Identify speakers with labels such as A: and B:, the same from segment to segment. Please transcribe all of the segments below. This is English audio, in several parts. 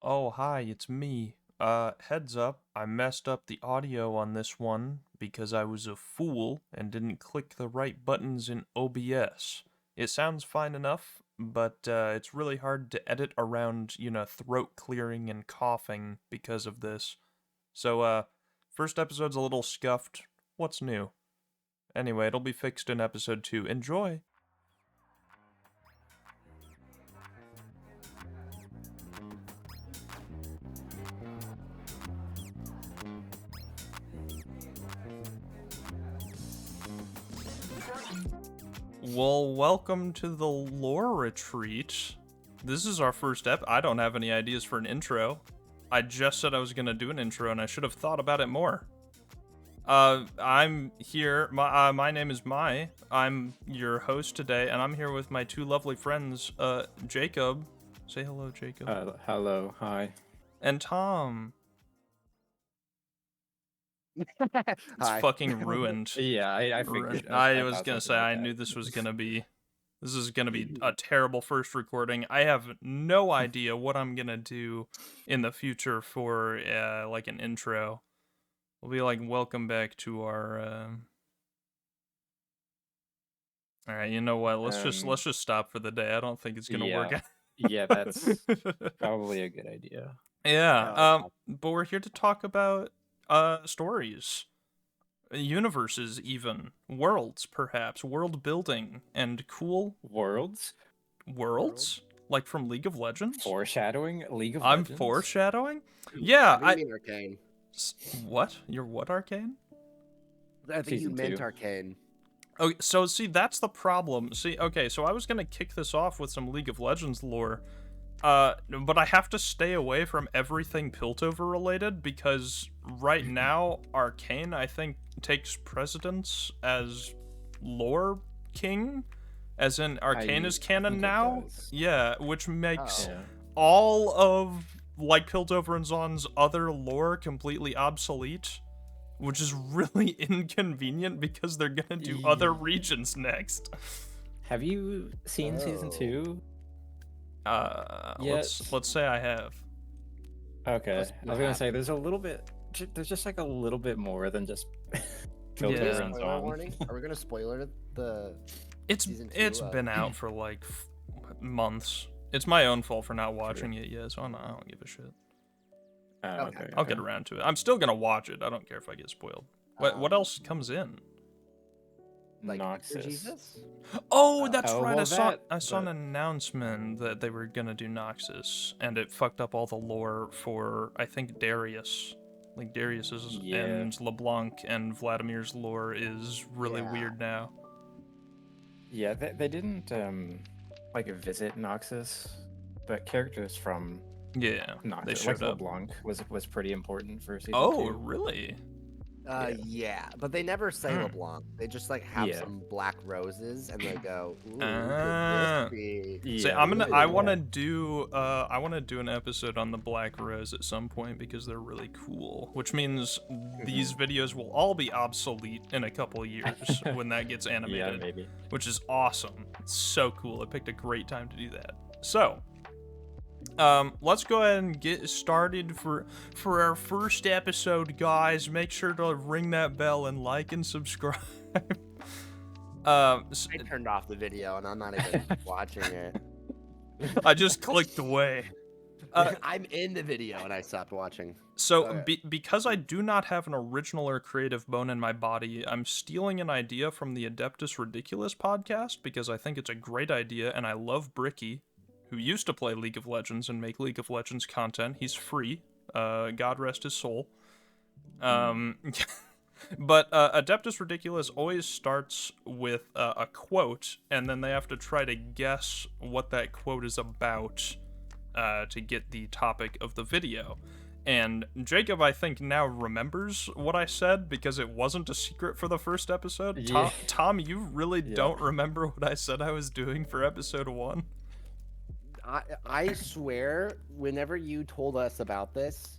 A: Oh, hi, it's me. Heads up, I messed up the audio on this one because I was a fool and didn't click the right buttons in OBS. It sounds fine enough, but it's really hard to edit around, throat clearing and coughing because of this. So, first episode's a little scuffed. What's new? Anyway, it'll be fixed in episode 2. Enjoy! Well, welcome to the lore retreat. This is our first I don't have any ideas for an intro. I just said I was gonna do an intro, and I should have thought about it more. I'm here. My name is Mai. I'm your host today, and I'm here with my two lovely friends, Jacob. Say hello, Jacob.
B: Hello, hi.
A: And Tom. It's
C: Hi.
A: fucking ruined.
B: Yeah, I figured.
A: I was gonna say I knew this was gonna be a terrible first recording. I have no idea what I'm gonna do in the future for like an intro. We'll be like, welcome back to our. All right, you know what? Let's just stop for the day. I don't think it's gonna work out.
B: Yeah, that's probably a good idea.
A: Yeah. But we're here to talk about stories, universes, even worlds, perhaps world building and cool
B: Worlds?
A: like from League of Legends.
B: Foreshadowing? League of
A: I'm
B: Legends?
A: foreshadowing. Yeah,
C: I mean Arcane.
A: What? You're what, Arcane?
C: I think
B: Season
C: you meant
B: 2.
C: Arcane.
A: Oh, so see, that's the problem. See, okay, so I was gonna kick this off with some League of Legends lore, but I have to stay away from everything Piltover related because right now Arcane, I think, takes precedence as lore king, as in Arcane is canon now. Yeah, which makes all of like Piltover and Zon's other lore completely obsolete, which is really inconvenient because they're gonna do other regions next.
B: Have you seen season 2?
A: Let's say I have.
B: Okay, I was gonna say there's just like a little bit more than just Piltover and
C: Spoiler
B: Zon.
C: warning? Are we gonna spoiler the?
A: It's been out for like months. It's my own fault for not watching it yet, so I don't give a shit.
B: Okay.
A: I'll get around to it. I'm still gonna watch it. I don't care if I get spoiled. What else comes in?
C: Like
B: Noxus.
C: Jesus?
A: Oh, that's right.
B: well,
A: I saw an announcement that they were gonna do Noxus, and it fucked up all the lore for, I think, Darius. Like Darius's and LeBlanc and Vladimir's lore is really weird now.
B: Yeah, they didn't like visit Noxus, but characters from Noxus,
A: they showed up.
B: LeBlanc was pretty important for season 2.
A: Oh, really?
C: Yeah, but they never say LeBlanc. They just like have some black roses, and they go, "Ooh, could this be?"
A: See, I want to do an episode on the Black Rose at some point because they're really cool. Which means these videos will all be obsolete in a couple of years when that gets animated.
B: Yeah, maybe.
A: Which is awesome. It's so cool. I picked a great time to do that. So, let's go ahead and get started for our first episode, guys. Make sure to ring that bell and like and subscribe.
C: I turned off the video, and I'm not even watching it.
A: I just clicked away.
C: I'm in the video, and I stopped watching.
A: So, because I do not have an original or creative bone in my body, I'm stealing an idea from the Adeptus Ridiculous podcast because I think it's a great idea, and I love Bricky, who used to play League of Legends and make League of Legends content. He's free. God rest his soul. But Adeptus Ridiculous always starts with a quote, and then they have to try to guess what that quote is about to get the topic of the video. And Jacob, I think, now remembers what I said because it wasn't a secret for the first episode.
B: Yeah.
A: Tom, you really don't remember what I said I was doing for episode 1?
C: I swear, whenever you told us about this,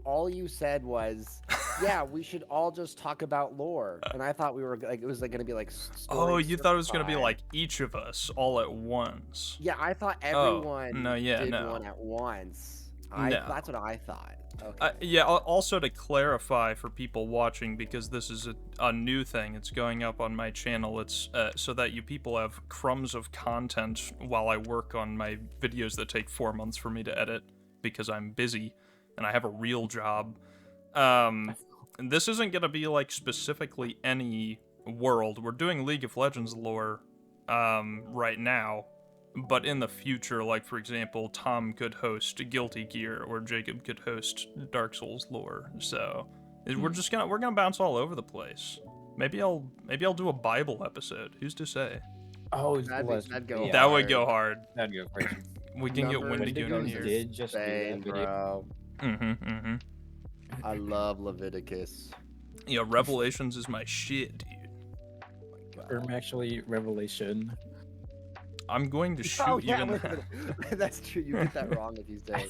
C: all you said was, yeah, we should all just talk about lore. And I thought we were like, it was like gonna be like
A: Oh,
C: story
A: you thought it was gonna be
C: time.
A: like each of us all at once.
C: Yeah, I thought
A: Oh,
C: everyone
A: no, yeah,
C: did
A: no.
C: one at once.
A: No.
C: That's what I thought. Okay.
A: Yeah, also to clarify for people watching, because this is a new thing, it's going up on my channel, it's so that you people have crumbs of content while I work on my videos that take 4 months for me to edit, because I'm busy, and I have a real job. This isn't gonna be, like, specifically any world. We're doing League of Legends lore, right now, but in the future, like, for example, Tom could host Guilty Gear, or Jacob could host Dark Souls lore, so we're gonna bounce all over the place. Maybe I'll do a Bible episode, who's to say?
B: Oh,
C: That'd go
A: That would
C: hard.
A: go hard.
B: That'd go crazy.
A: We can get
C: Number
A: Wendigo in here.
B: did just do
C: Insane,
B: that video.
C: bro.
A: Mm-hmm.
C: I love Leviticus.
A: Yeah, Revelations is my shit, dude.
B: Actually, Revelation.
A: I'm going to shoot you in the...
C: That's true. You get that wrong if you say.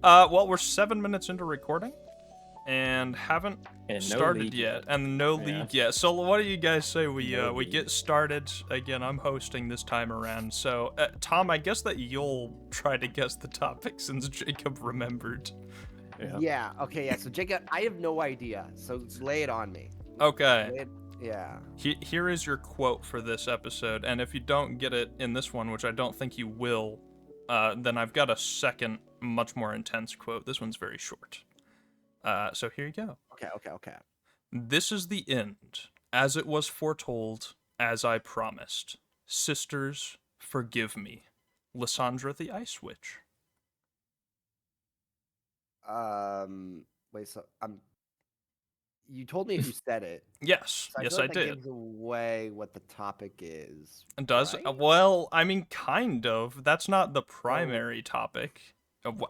A: Well, we're 7 minutes into recording, and haven't started yet, and no league yet. So what do you guys say we get started? Again, I'm hosting this time around. So, Tom, I guess that you'll try to guess the topic since Jacob remembered.
C: Yeah. Okay. Yeah. So Jacob, I have no idea. So lay it on me.
A: Okay.
C: Yeah.
A: Here is your quote for this episode, and if you don't get it in this one, which I don't think you will, then I've got a second, much more intense quote. This one's very short. So here you go.
C: Okay.
A: This is the end, as it was foretold, as I promised. Sisters, forgive me. Lysandra the Ice Witch.
C: Wait. So you told me who said it.
A: Yes,
C: So
A: yes,
C: feel
A: I
C: like that
A: did.
C: gives away what the topic is.
A: It does?
C: Right?
A: Well, I mean, kind of. That's not the primary topic.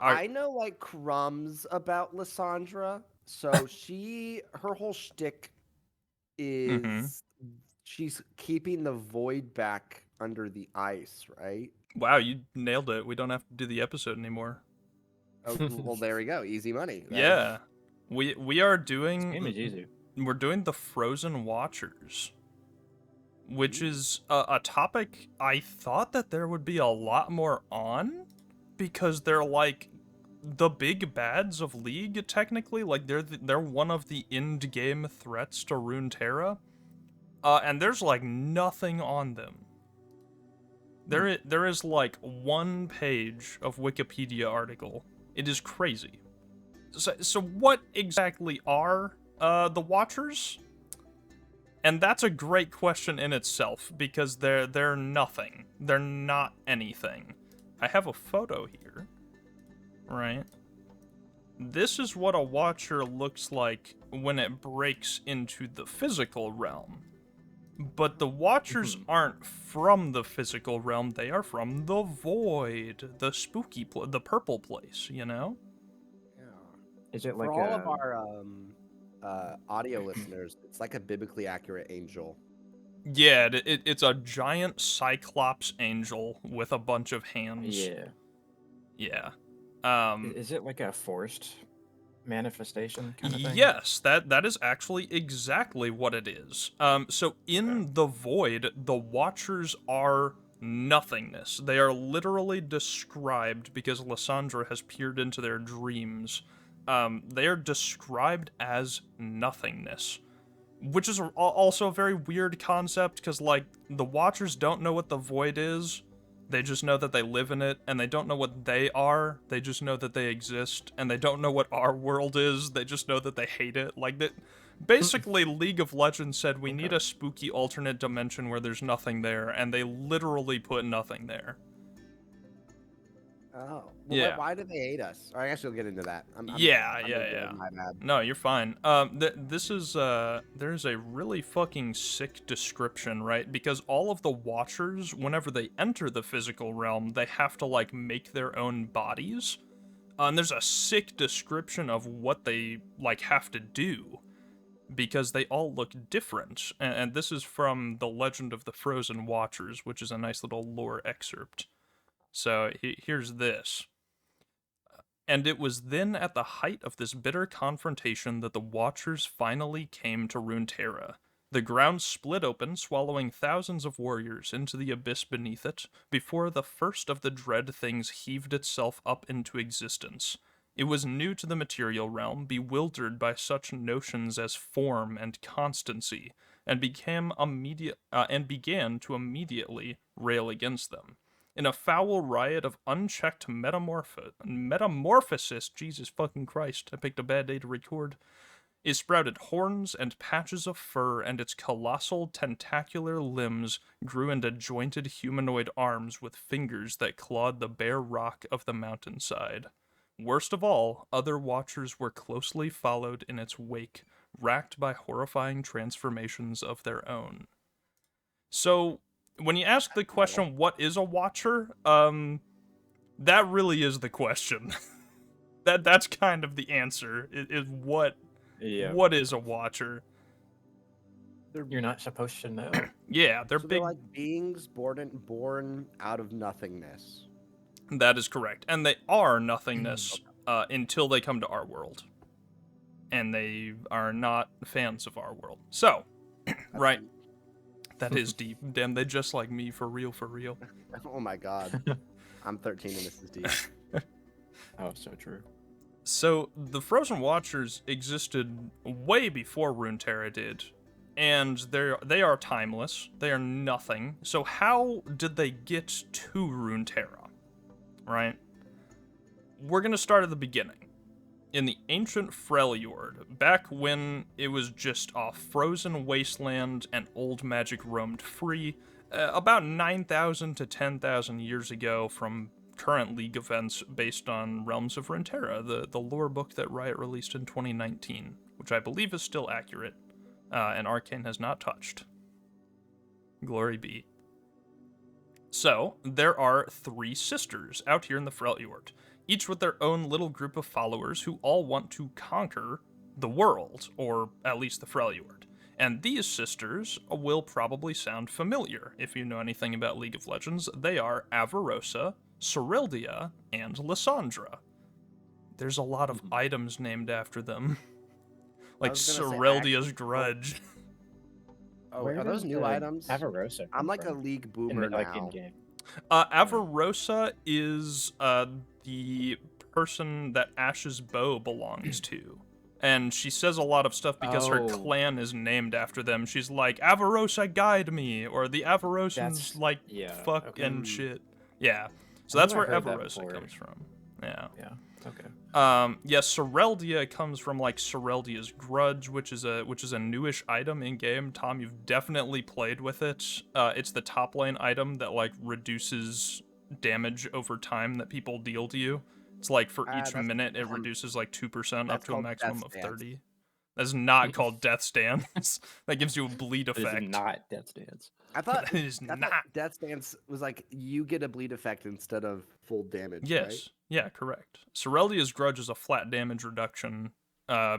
C: I know like crumbs about Lysandra. So her whole shtick is she's keeping the void back under the ice, right?
A: Wow, you nailed it. We don't have to do the episode anymore.
C: Oh, well, there we go. Easy money.
A: Yeah. We are doing...
B: This game is easy.
A: We're doing the Frozen Watchers, which is a topic I thought that there would be a lot more on, because they're like the big bads of League, technically. Like, they're one of the end-game threats to Runeterra, and there's like nothing on them. There is like 1 page of Wikipedia article. It is crazy. So what exactly are the Watchers? And that's a great question in itself, because they're nothing. They're not anything. I have a photo here, right? This is what a Watcher looks like when it breaks into the physical realm. But the Watchers aren't from the physical realm, they are from the Void, the spooky the purple place, you know?
C: Yeah.
B: Is it like
C: For all of our audio listeners, it's like a biblically accurate angel.
A: Yeah, it's a giant cyclops angel with a bunch of hands.
B: Yeah.
A: Yeah.
B: Is it like a forced manifestation kind of thing?
A: Yes, that is actually exactly what it is. So in the Void, the Watchers are nothingness. They are literally described, because Lysandra has peered into their dreams. They are described as nothingness, which is also a very weird concept, because, like, the Watchers don't know what the Void is. They just know that they live in it, and they don't know what they are. They just know that they exist, and they don't know what our world is. They just know that they hate it. Like, that. Basically, League of Legends said we need a spooky alternate dimension where there's nothing there, and they literally put nothing there.
C: Oh. Well,
A: Yeah.
C: Why do they hate us? I guess we'll get into that.
A: Yeah.
C: My bad.
A: No, you're fine. This is there's a really fucking sick description, right? Because all of the Watchers, whenever they enter the physical realm, they have to like make their own bodies. And there's a sick description of what they like have to do, because they all look different. And this is from The Legend of the Frozen Watchers, which is a nice little lore excerpt. So here's this. And it was then at the height of this bitter confrontation that the Watchers finally came to Runeterra. The ground split open, swallowing thousands of warriors into the abyss beneath it, before the first of the dread things heaved itself up into existence. It was new to the material realm, bewildered by such notions as form and constancy, and began to immediately rail against them. In a foul riot of unchecked metamorphosis, Jesus fucking Christ, I picked a bad day to record, it sprouted horns and patches of fur, and its colossal tentacular limbs grew into jointed humanoid arms with fingers that clawed the bare rock of the mountainside. Worst of all, other watchers were closely followed in its wake, racked by horrifying transformations of their own. So, when you ask the question, what is a watcher? That really is the question. That's kind of the answer. Is what is a watcher?
B: You're not supposed to know.
A: Yeah, they're
C: So
A: big.
C: they're like beings born out of nothingness.
A: That is correct, and they are nothingness until they come to our world, and they are not fans of our world. So, right. That is deep. Damn, they just like me, for real, for real.
C: Oh my god. I'm 13 and this is deep.
B: Oh, so true.
A: So, the Frozen Watchers existed way before Runeterra did, and they are timeless. They are nothing. So how did they get to Runeterra? Right? We're gonna start at the beginning. In the ancient Freljord, back when it was just a frozen wasteland and old magic roamed free, about 9,000 to 10,000 years ago from current League events based on Realms of Runeterra, the lore book that Riot released in 2019, which I believe is still accurate, and Arcane has not touched. Glory be. So, there are 3 sisters out here in the Freljord, each with their own little group of followers who all want to conquer the world, or at least the Freljord. And these sisters will probably sound familiar if you know anything about League of Legends. They are Avarosa, Cerildia, and Lysandra. There's a lot of items named after them. Like Cerildia's Grudge.
C: Oh, are those new items?
B: Avarosa.
C: I'm like a League boomer
B: like
C: now.
B: in game.
A: Avarosa is the person that Ash's bow belongs to. And she says a lot of stuff because her clan is named after them. She's like, Avarosa guide me, or the Avarosans fuck and shit. Yeah. So that's where Avarosa comes from. Yeah.
B: Yeah. Okay.
A: Cereldia comes from like Cereldia's Grudge, which is a newish item in game. Tom, you've definitely played with it. It's the top lane item that like reduces damage over time that people deal to you. It's like for each minute it reduces like 2% up to a maximum of 30. That's not called Death Stance. That gives you a bleed effect.
B: It is not Death Stance.
C: I thought
A: it is not.
C: Death Stance was like you get a bleed effect instead of full damage.
A: Yes.
C: Right?
A: Yeah, correct. Cereldia's Grudge is a flat damage reduction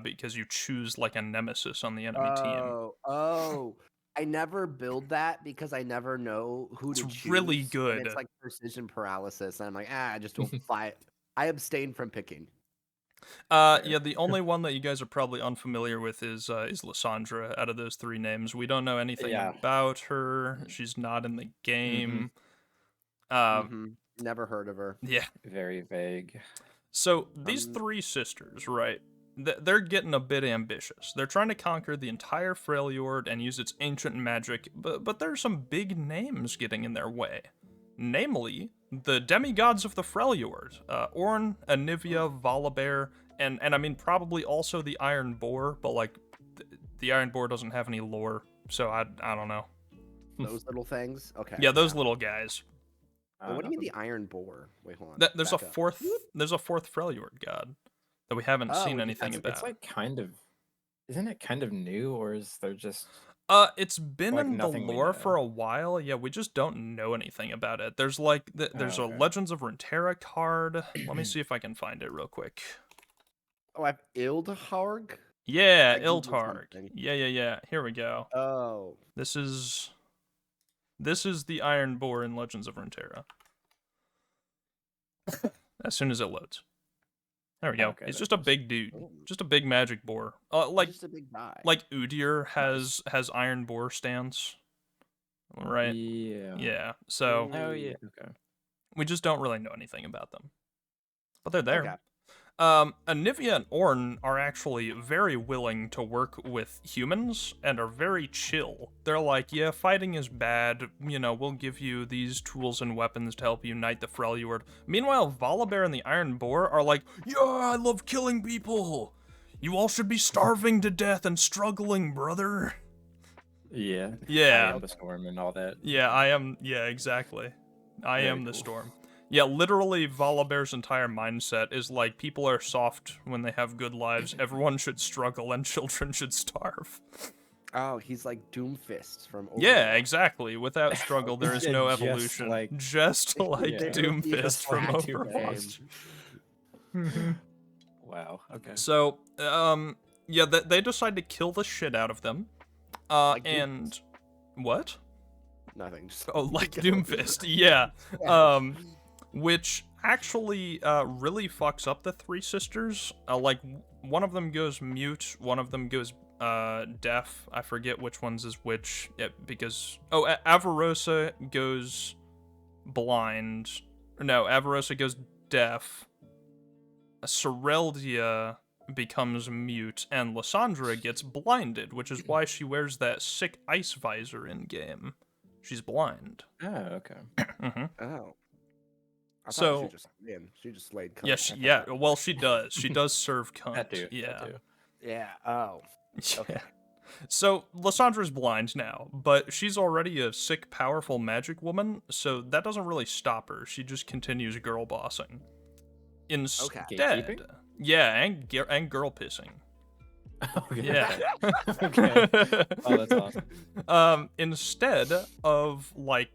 A: because you choose like a nemesis on the enemy team.
C: Oh. I never build that because I never know who to choose.
A: It's really good.
C: And it's like precision paralysis. And I'm like, I just don't fight. I abstain from picking.
A: Yeah, the only one that you guys are probably unfamiliar with is Lysandra out of those 3 names. We don't know anything about her. She's not in the game.
C: Never heard of her.
A: Yeah.
B: Very vague.
A: So these 3 sisters, right? They're getting a bit ambitious. They're trying to conquer the entire Freljord and use its ancient magic, but there's some big names getting in their way. Namely, the demigods of the Freljord, Ornn, Anivia, Volibear, and I mean probably also the Iron Boar, but like the Iron Boar doesn't have any lore, so I don't know.
C: Those little things? Okay.
A: Yeah, those little guys.
C: What do you mean the Iron Boar? Wait, hold on.
A: There's a fourth Freljord god that we haven't seen anything about.
B: It's like isn't it kind of new, or is there just
A: it's been like in the lore for a while. Yeah, we just don't know anything about it. There's like there's a Legends of Runeterra card. Let me see if I can find it real quick.
C: Oh, I have Ildharg?
A: Yeah, Ildharg. Yeah. Here we go.
C: Oh.
A: This is the Iron Boar in Legends of Runeterra. As soon as it loads. There we go.
B: Okay,
A: He's
B: there
A: just a
B: it is.
A: big dude.
C: Oh.
A: Just a big magic boar. Like
C: Just a big guy.
A: Udyr has iron boar stance. Right?
B: Yeah.
A: Yeah. So
B: Oh yeah. Okay.
A: we just don't really know anything about them. But they're there.
C: Okay.
A: Anivia and Ornn are actually very willing to work with humans and are very chill. They're like, yeah, fighting is bad. We'll give you these tools and weapons to help unite the Freljord. Meanwhile, Volibear and the Iron Boar are like, yeah, I love killing people. You all should be starving to death and struggling, brother.
B: Yeah.
A: Yeah.
B: I am the storm and all that.
A: Yeah, I am. Yeah, exactly. I
B: Very
A: am the
B: cool.
A: storm. Yeah, literally, Volibear's entire mindset is like, people are soft when they have good lives, everyone should struggle, and children should starve.
C: Oh, he's like Doomfist from Overwatch.
A: Yeah, exactly. Without struggle, there is no
B: Just
A: evolution.
B: like-
A: Just like
B: Yeah.
A: Doomfist
B: Just
A: from
B: like
A: Overwatch.
B: Wow. Okay.
A: So, yeah, they decide to kill the shit out of them.
C: Like
A: And... What?
C: Nothing. Just
A: Oh, like
C: kill
A: Doomfist, yeah.
C: Yeah.
A: Which actually really fucks up the three sisters. Like, one of them goes mute, one of them goes deaf. I forget which one's is which, because... Oh, Avarosa goes blind. No, Avarosa goes deaf. Soreldia becomes mute, and Lysandra gets blinded, which is why she wears that sick ice visor in-game. She's blind.
B: Oh, okay.
A: Mm-hmm.
C: Oh. I
A: So-
C: thought she just slayed.
A: Yeah,
C: cunts.
A: yeah. Well, she does. She does serve cunt.
B: That too.
A: Yeah.
B: That too.
C: Yeah. Oh.
A: Yeah. So Lysandra's blind now, but she's already a sick, powerful magic woman, so that doesn't really stop her. She just continues girl bossing. Instead,
B: Gatekeeping?
A: yeah, and girl pissing.
B: Okay.
A: Yeah.
B: Okay. Oh, that's awesome.
A: Instead of like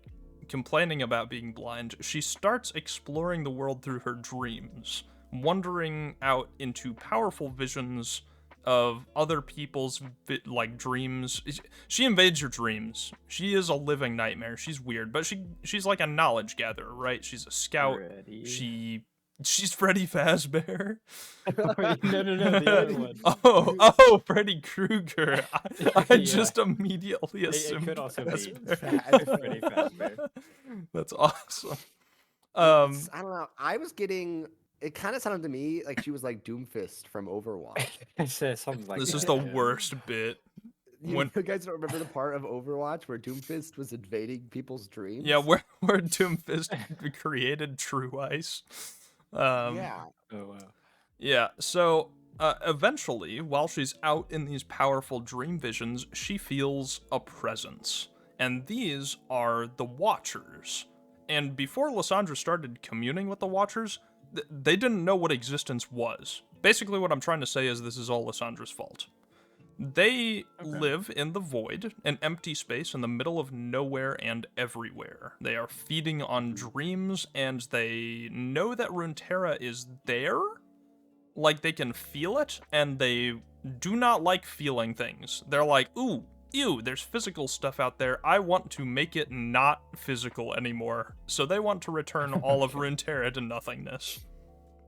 A: complaining about being blind, she starts exploring the world through her dreams, wandering out into powerful visions of other people's dreams. She invades your dreams. She is a living nightmare. She's weird, but she's like a knowledge gatherer, right? She's a scout.
B: Ready.
A: She's Freddy Fazbear.
B: No, the other one.
A: Oh, Freddy Krueger. I
B: Yeah.
A: just immediately
B: It
A: assumed
B: could also be
A: Fazbear.
B: Freddy Fazbear.
A: That's awesome.
C: I don't know. I was getting. It kind of sounded to me like she was like Doomfist from Overwatch.
B: I said something like
A: This
B: that.
A: is the
B: yeah.
A: worst bit.
C: You guys don't remember the part of Overwatch where Doomfist was invading people's dreams?
A: Yeah, where Doomfist created True Ice.
C: Yeah.
B: Oh wow.
A: Yeah, so eventually, while she's out in these powerful dream visions, she feels a presence. And these are the Watchers. And before Lysandra started communing with the Watchers, they didn't know what existence was. Basically, what I'm trying to say is this is all Lysandra's fault. They live in the void, an empty space in the middle of nowhere and everywhere. They are feeding on dreams, and they know that Runeterra is there. Like, they can feel it, and they do not like feeling things. They're like, ooh, ew, there's physical stuff out there. I want to make it not physical anymore. So they want to return all of Runeterra to nothingness.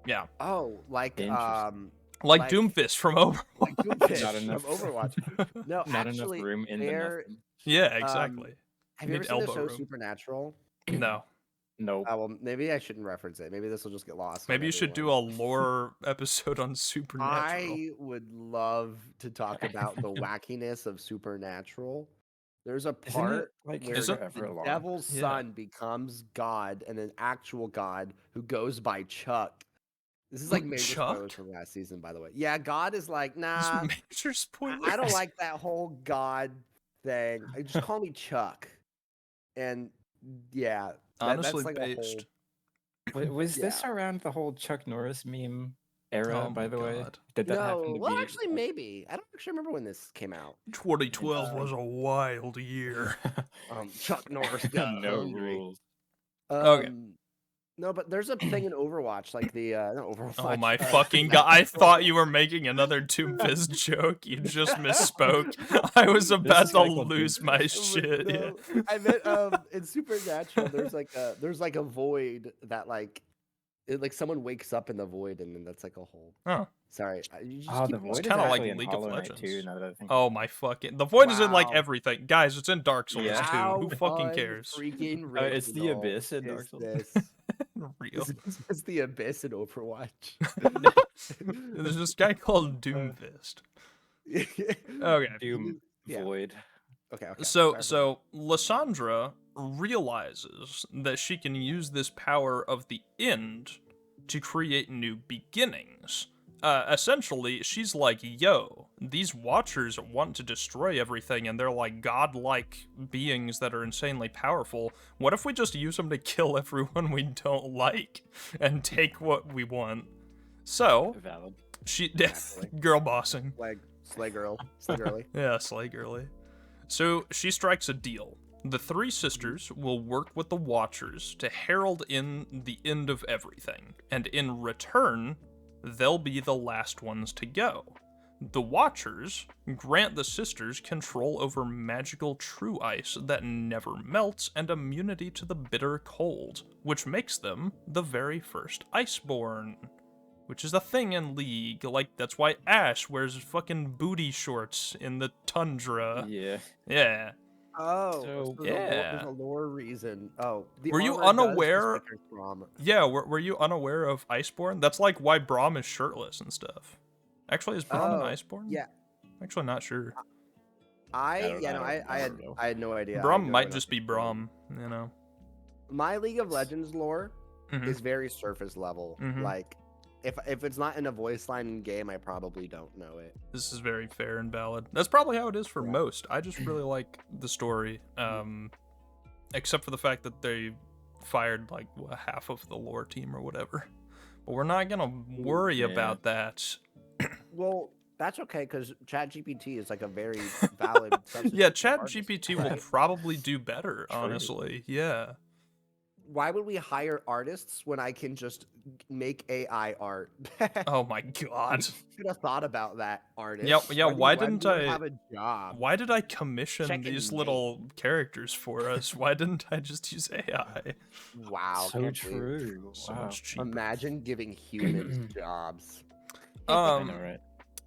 A: Yeah.
C: Oh, like
B: Interesting.
A: Like Doomfist from Overwatch.
C: like Doomfist
B: Not
C: from
B: enough.
C: Overwatch. No,
B: Not
C: actually,
B: enough room in the
C: they're-
B: nothing.
A: Yeah, exactly.
C: Have you
A: Need
C: ever seen the
A: elbow
C: show
A: room.
C: Supernatural?
A: No.
B: Nope.
C: Well, maybe I shouldn't reference it. Maybe this will just get lost. on
A: Maybe you should do
C: everyone.
A: a lore episode on Supernatural.
C: I would love to talk about the wackiness of Supernatural. There's a
B: Isn't it
C: part
B: like
C: where
A: Is it?
C: the
B: forever long?
C: devil's
A: Yeah.
C: son becomes God and an actual God who goes by Chuck. This is like major spoilers
A: Chuck?
C: from last season, by the way. Yeah, God is like,
A: This
C: nah,
A: major spoilers.
C: I don't like that whole God thing. Just call me Chuck. And yeah,
A: Honestly,
C: that's like a whole.
A: based.
B: Was this
C: Yeah.
B: around the whole Chuck Norris meme era,
A: Oh
B: by
A: my
B: the way?
A: God.
B: Did that
C: No,
B: happen to
C: well,
B: be?
C: actually, maybe. I don't actually remember when this came out.
A: 2012 was a wild year.
C: Chuck Norris got
B: no
C: hungry.
B: rules.
A: Okay.
C: No, but there's a thing in Overwatch, like the not Overwatch.
A: Oh my fucking god. I thought you were making another Doomfist joke. You just misspoke. I was about
B: is
A: to
B: like what
A: lose my shit.
C: No,
A: Yeah.
C: I meant in Supernatural. There's like a void that like like someone wakes up in the void, and then that's like a whole.
A: Oh,
C: Sorry, you just
B: Oh,
C: keep
B: the
C: going.
B: void is
A: kinda like
B: actually in
A: League of
B: Hollow Knight too.
A: Legends.
B: Now that I think.
A: oh my fucking... The Void is in, like,
C: Wow.
A: everything. Guys, it's in Dark Souls,
B: Yeah.
A: too.
C: How
A: Who fucking cares?
C: Freaking
B: It's the
C: original
B: Abyss in
C: is
B: Dark Souls.
C: this?
A: Real.
C: It's the Abyss in Overwatch.
A: There's this guy called Doomfist. Okay.
B: Doom
C: Yeah.
B: Void.
C: Okay.
A: So Lysandra realizes that she can use this power of the end to create new beginnings. Essentially, she's like, yo, these Watchers want to destroy everything, and they're like godlike beings that are insanely powerful. What if we just use them to kill everyone we don't like and take what we want? So,
B: Valid.
A: she...
C: Exactly.
A: girl bossing.
C: Slay girl, slay girly.
A: Yeah, slay girly. So she strikes a deal. The three sisters will work with the Watchers to herald in the end of everything, and in return, they'll be the last ones to go. The Watchers grant the sisters control over magical true ice that never melts and immunity to the bitter cold, which makes them the very first Iceborn. Which is a thing in League. Like, that's why Ashe wears fucking booty shorts in the tundra.
B: Yeah.
A: Yeah.
C: Oh,
B: So-
A: yeah.
C: There's a lore reason. Oh, the
A: Were you
C: armor does
A: unaware-
C: just make her strong.
A: Yeah, were you unaware of Iceborn? That's like why Braum is shirtless and stuff. Actually, is Braum an
C: Oh,
A: Iceborn?
C: yeah.
A: Actually, not sure.
C: I
B: don't know.
C: had no idea.
A: Braum might just be Braum, you know.
C: My League of Legends lore
A: Mhm.
C: is very surface level.
A: Mhm.
C: Like, if it's not in a voice line in game, I probably don't know it.
A: This is very fair and valid. That's probably how it is for
C: Yeah.
A: most. I just really like the story, except for the fact that they fired like half of the lore team or whatever. But we're not gonna worry
B: Yeah.
A: about that.
C: Well, that's okay because ChatGPT is like a very valid. substitute
A: Yeah,
C: for artists,
A: ChatGPT will
C: right?
A: probably do better,
B: True.
A: honestly. Yeah.
C: Why would we hire artists when I can just make AI art?
A: Oh my god.
C: Should have thought about that, artist.
A: Yeah, why didn't
C: do you
A: I-
C: have a job?
A: Why did I commission
C: Check it,
A: these
C: mate.
A: little characters for us? Why didn't I just use AI?
C: Wow,
B: So
C: can't believe-
B: true.
A: So
B: Wow.
A: much cheaper.
C: Imagine giving humans jobs.
B: I know, right?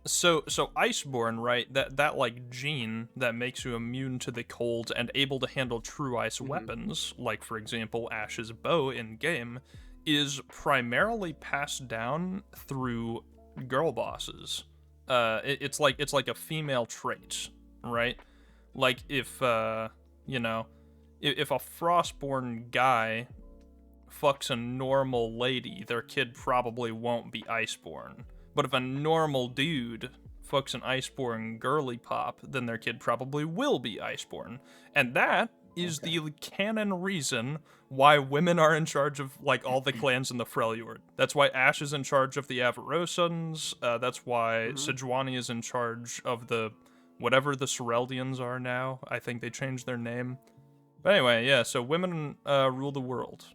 A: So Iceborn, right? That like gene that makes you immune to the cold and able to handle true ice weapons, like for example Ashe's bow in game, is primarily passed down through girl bosses. It's like a female trait, right? Like if you know, if a Frostborn guy fucks a normal lady, their kid probably won't be Iceborn. But if a normal dude fucks an Iceborn girly pop, then their kid probably will be Iceborn. And that is the canon reason why women are in charge of, like, all the clans in the Freljord. That's why Ashe is in charge of the Avarosans. That's why Sejuani is in charge of the... whatever the Sereldians are now. I think they changed their name. But anyway, yeah, so women rule the world.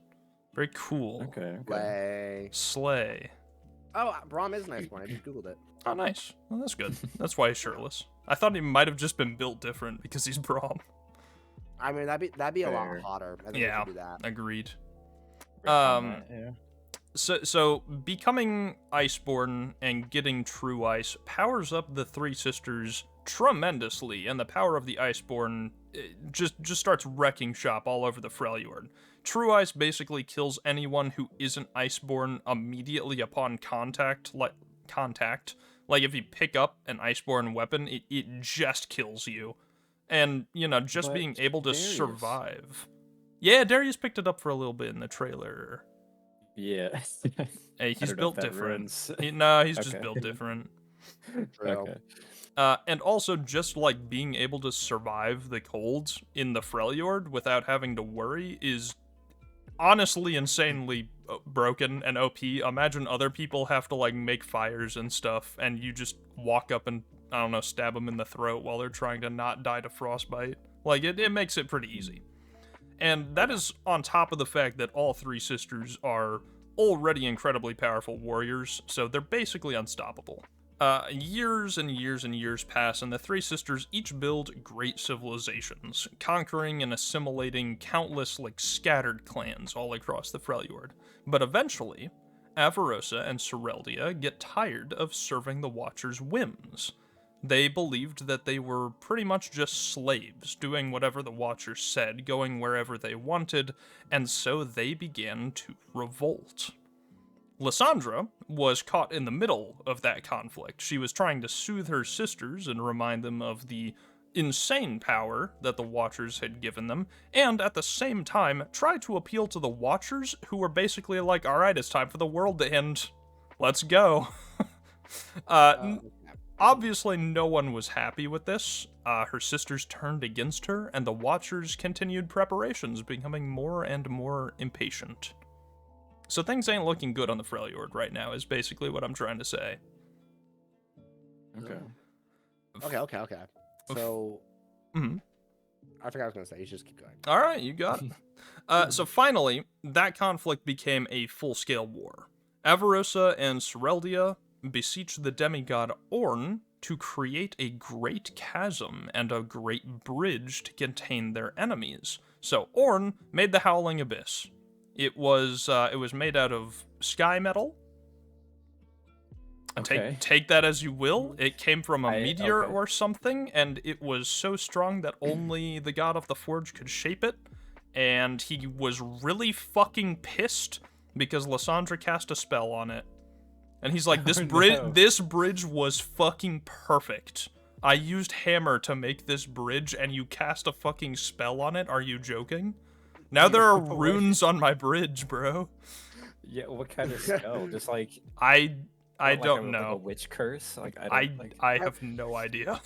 A: Very cool.
B: Okay.
C: Slay.
A: Slay.
C: Oh, Braum is a nice one. I just googled it.
A: Oh, nice. Well, that's good. That's why he's shirtless. I thought he might have just been built different because he's Braum.
C: I mean, that'd be a lot
B: Fair.
C: hotter. I think
A: Yeah.
C: we should do that.
A: Agreed.
B: Yeah.
A: So becoming Iceborn and getting true ice powers up the three sisters tremendously, and the power of the Iceborn just starts wrecking shop all over the Freljord. True ice basically kills anyone who isn't Iceborn immediately upon contact. Like if you pick up an Iceborn weapon, it just kills you. And, you know, just
B: But
A: being able to
B: Darius-
A: survive. Yeah, Darius picked it up for a little bit in the trailer.
B: Yeah.
A: Hey, he's
B: don't know
A: built
B: if that
A: different.
B: ruins.
A: No, he's just
B: Okay.
A: built different.
C: True.
B: Okay.
A: And also just like being able to survive the cold in the Freljord without having to worry is honestly insanely broken and OP. Imagine other people have to like make fires and stuff, and you just walk up and, I don't know, stab them in the throat while they're trying to not die to frostbite. Like, it makes it pretty easy. And that is on top of the fact that all three sisters are already incredibly powerful warriors, so they're basically unstoppable. Years and years and years pass, and the three sisters each build great civilizations, conquering and assimilating countless, like, scattered clans all across the Freljord. But eventually, Avarosa and Sereldia get tired of serving the Watchers' whims. They believed that they were pretty much just slaves, doing whatever the Watchers said, going wherever they wanted, and so they began to revolt. Lysandra was caught in the middle of that conflict. She was trying to soothe her sisters and remind them of the insane power that the Watchers had given them, and at the same time try to appeal to the Watchers, who were basically like, alright, it's time for the world to end. Let's go. Obviously, no one was happy with this. Her sisters turned against her, and the Watchers continued preparations, becoming more and more impatient. So things ain't looking good on the Freljord right now, is basically what I'm trying to say.
B: Okay.
C: Okay. So,
A: Mhm.
C: I forgot what I was going to say. You should just keep going.
A: All right, you got it. So finally, that conflict became a full-scale war. Avarosa and Sereldia beseech the demigod Orn to create a great chasm and a great bridge to contain their enemies. So Orn made the Howling Abyss. It was made out of sky metal.
B: Okay.
A: Take that as you will. It came from a meteor
B: okay.
A: or something, and it was so strong that only the god of the forge could shape it. And he was really fucking pissed because Lysandra cast a spell on it. And he's like, this bridge was fucking perfect. I used hammer to make this bridge, and you cast a fucking spell on it? Are you joking? Now there are runes on my bridge, bro.
B: Yeah, what kind of spell? Just like
A: I
B: like
A: don't
B: Like
A: know.
B: a witch curse? Like
A: I have no idea.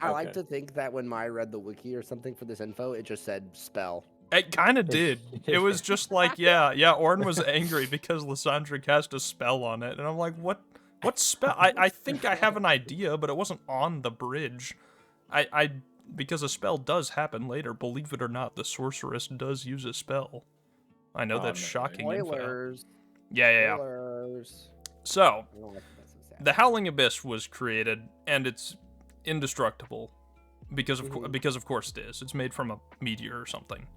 C: I like to think that when Mai read the wiki or something for this info, it just said spell.
A: It kind of did. It was just like, yeah, Orn was angry because Lysandra cast a spell on it. And I'm like, what spell? I think I have an idea, but it wasn't on the bridge. Because a spell does happen later. Believe it or not, the sorceress does use a spell. I know that's
B: no,
A: shocking info.
C: Spoilers.
A: Yeah.
C: Spoilers.
A: So,
C: I don't like that, that's so sad.
A: the Howling Abyss was created, and it's indestructible. Because of course it is. It's made from a meteor or something.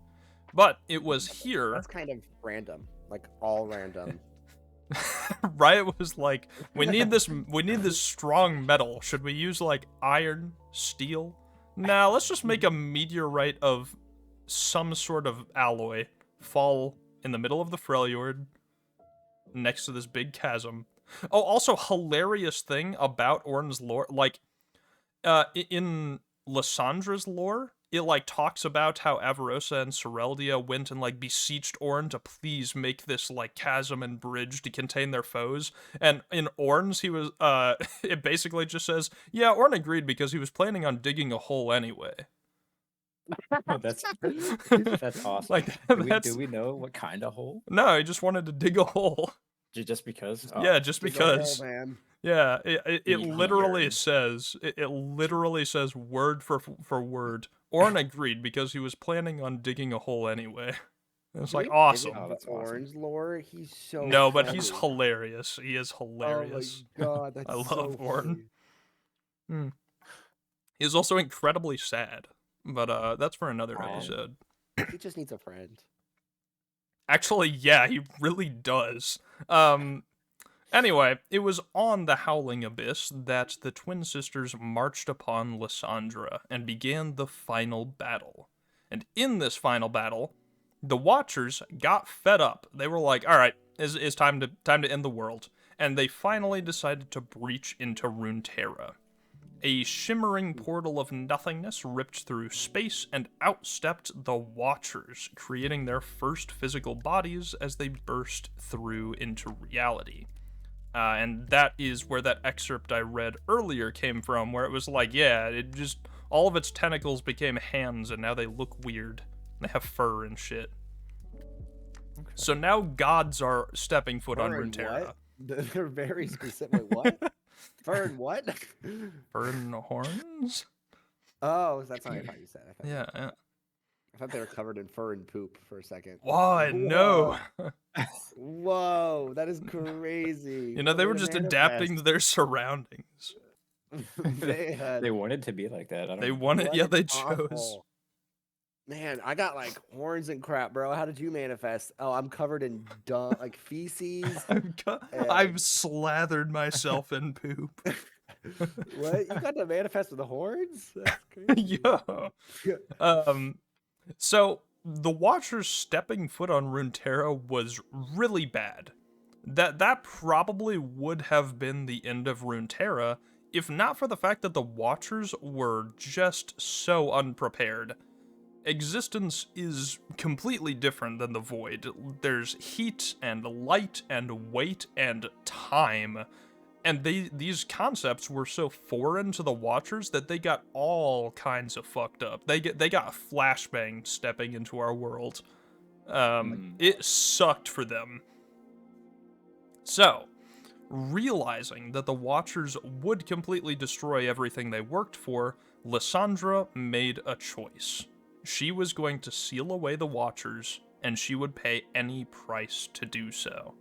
A: But it was here.
C: That's kind of random. Like, all random.
A: Riot was like, we need this strong metal. Should we use like iron, steel? Nah, let's just make a meteorite of some sort of alloy fall in the middle of the Freljord next to this big chasm. Oh, also hilarious thing about Orn's lore, like in Lysandra's lore, it like talks about how Avarosa and Sereldia went and like beseeched Orn to please make this like chasm and bridge to contain their foes. And in Orn's, he was it basically just says, yeah, Orn agreed because he was planning on digging a hole anyway.
B: Oh, that's awesome.
A: Like
B: do we know what kind of hole?
A: No, he just wanted to dig a hole.
B: Just because? Oh.
A: Yeah, just because.
C: Man.
A: Yeah, it literally
B: Weird.
A: says it literally says word for word. Orn agreed because he was planning on digging a hole anyway. It's like awesome.
B: Oh, that's awesome.
C: Orange lore, he's so
A: No, but
C: funny.
A: he's hilarious. He is hilarious.
C: Oh my god, that's
A: I love
C: so
A: Orn.
C: funny.
A: He's also incredibly sad, but that's for another
B: Aw.
A: episode.
C: He just needs a friend.
A: Actually, yeah, he really does. Anyway, it was on the Howling Abyss that the twin sisters marched upon Lysandra and began the final battle. And in this final battle, the Watchers got fed up. They were like, all right, it's time to end the world. And they finally decided to breach into Runeterra. A shimmering portal of nothingness ripped through space and outstepped the Watchers, creating their first physical bodies as they burst through into reality. And that is where that excerpt I read earlier came from, where it was like, yeah, it just, all of its tentacles became hands, and now they look weird. They have fur and shit. Okay. So now gods are stepping foot on Runeterra.
C: They're very specific. What? Fur and what?
A: Fur and horns?
C: Oh, that's not what you said.
A: Yeah.
C: I thought they were covered in fur and poop for a second.
A: Why? No.
C: Whoa, that is crazy.
A: You know, they were just adapting to their surroundings.
C: They
B: wanted to be like that.
A: They wanted, yeah, they chose.
C: Man, I got like horns and crap, bro. How did you manifest? Oh, I'm covered in like feces.
A: I've slathered myself in poop.
C: What? You got to manifest with the horns? That's crazy.
A: Yeah. So the Watchers stepping foot on Runeterra was really bad. That probably would have been the end of Runeterra if not for the fact that the Watchers were just so unprepared. Existence is completely different than the Void. There's heat and light and weight and time. And these concepts were so foreign to the Watchers that they got all kinds of fucked up. They got flashbanged stepping into our world. It sucked for them. So, realizing that the Watchers would completely destroy everything they worked for, Lysandra made a choice. She was going to seal away the Watchers, and she would pay any price to do so.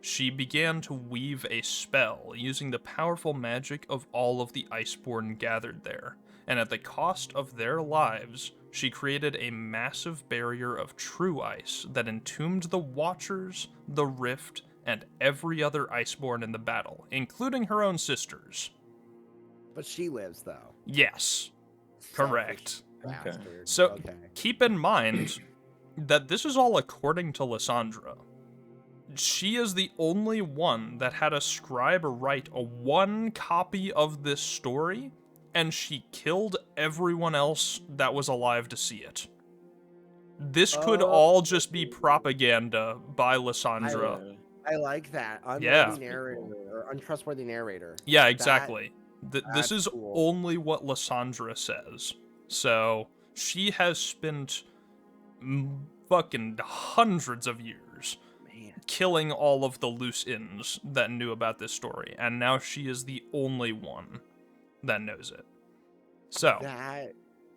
A: She began to weave a spell using the powerful magic of all of the Iceborn gathered there, and at the cost of their lives, she created a massive barrier of true ice that entombed the Watchers, the Rift, and every other Iceborn in the battle, including her own sisters.
C: But she lives, though.
A: Yes, correct.
C: Okay.
A: So keep in mind that this is all according to Lysandra. She is the only one that had a scribe write a one copy of this story, and she killed everyone else that was alive to see it. This could all just be propaganda by Lysandra.
C: I like that.
A: Yeah.
C: Narrator or untrustworthy narrator.
A: Yeah, exactly. This is
C: cool.
A: only what Lysandra says. So she has spent fucking hundreds of years killing all of the loose ends that knew about this story, and now she is the only one that knows it. So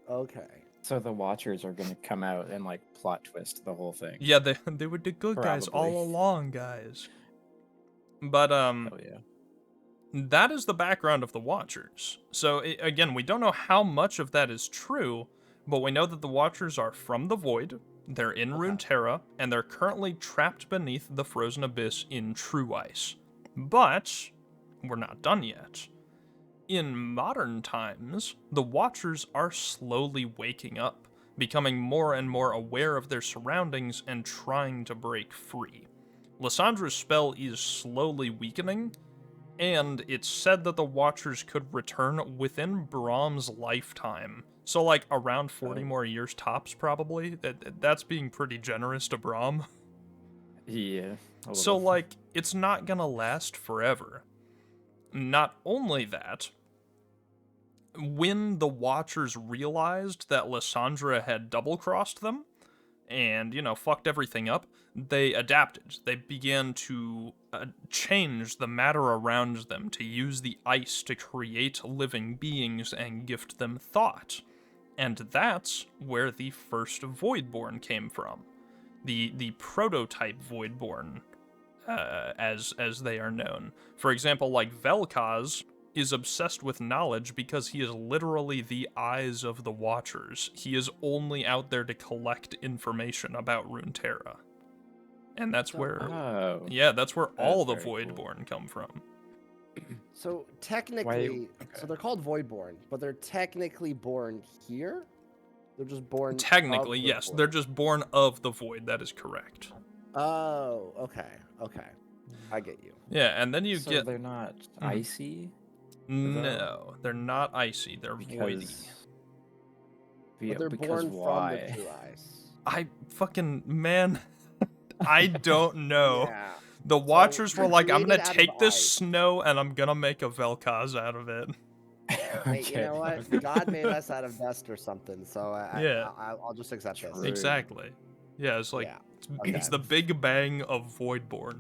C: okay.
B: So the Watchers are gonna come out and like plot twist the whole thing.
A: Yeah, they were the good guys all along, guys. But
B: Oh yeah.
A: that is the background of the Watchers. So again, we don't know how much of that is true, but we know that the Watchers are from the Void. They're in Runeterra, and they're currently trapped beneath the frozen abyss in true ice. But we're not done yet. In modern times, the Watchers are slowly waking up, becoming more and more aware of their surroundings and trying to break free. Lysandra's spell is slowly weakening, and it's said that the Watchers could return within Brahm's lifetime. So, like, around 40 more years tops, probably. That's being pretty generous to Brahm.
B: Yeah.
A: So, like, it's not gonna last forever. Not only that, when the Watchers realized that Lysandra had double-crossed them, and, fucked everything up, they adapted. They began to change the matter around them, to use the ice to create living beings and gift them thought. And that's where the first Voidborn came from. The prototype Voidborn, as they are known. For example, like Vel'Koz is obsessed with knowledge because he is literally the eyes of the Watchers. He is only out there to collect information about Runeterra. And that's where that's where all the Voidborn come from.
C: So technically, so they're called Voidborn, but they're technically born here? They're just born
A: Technically,
C: of the
A: yes.
C: Void.
A: They're just born of the Void. That is correct.
C: Oh, okay. I get you.
A: Yeah, and then you
B: so
A: get...
B: they're not icy?
A: No, they're not icy. They're voidy.
C: But they're born
B: why?
C: from the true ice.
A: I fucking... Man, I don't know.
C: Yeah.
A: The Watchers were like, I'm
C: created
A: gonna
C: out
A: take
C: of
A: this
C: ice.
A: snow and I'm gonna make a Vel'Koz out of it.
C: Hey, you know what? God made us out of dust or something, so I'll just accept this.
A: Exactly. Yeah, it's like,
C: Okay.
A: it's the Big Bang of Voidborn.